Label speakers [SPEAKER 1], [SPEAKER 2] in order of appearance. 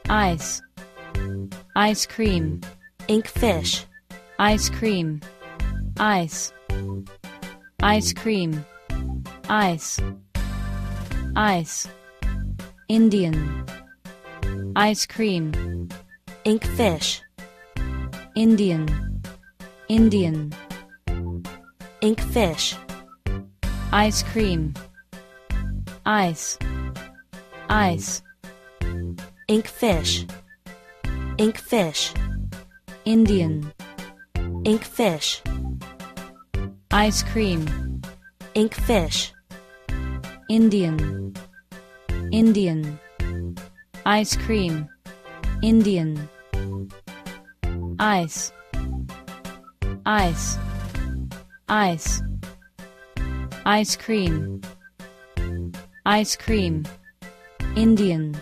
[SPEAKER 1] Ice. Ice cream.
[SPEAKER 2] Ink fish.
[SPEAKER 1] Ice cream. Ice. Ice cream. Ice. Ice. Indian. Ice cream.
[SPEAKER 2] Ink fish.
[SPEAKER 1] Indian. Indian.
[SPEAKER 2] Ink fish.
[SPEAKER 1] Ice cream. Ice. Ice.
[SPEAKER 2] Ink fish. Ink fish.
[SPEAKER 1] Indian.
[SPEAKER 2] Ink fish.
[SPEAKER 1] Ice cream.
[SPEAKER 2] Ink fish.
[SPEAKER 1] Indian. Indian. Ice cream. Indian. Ice. Ice. Ice. Ice cream. Ice cream. Indian.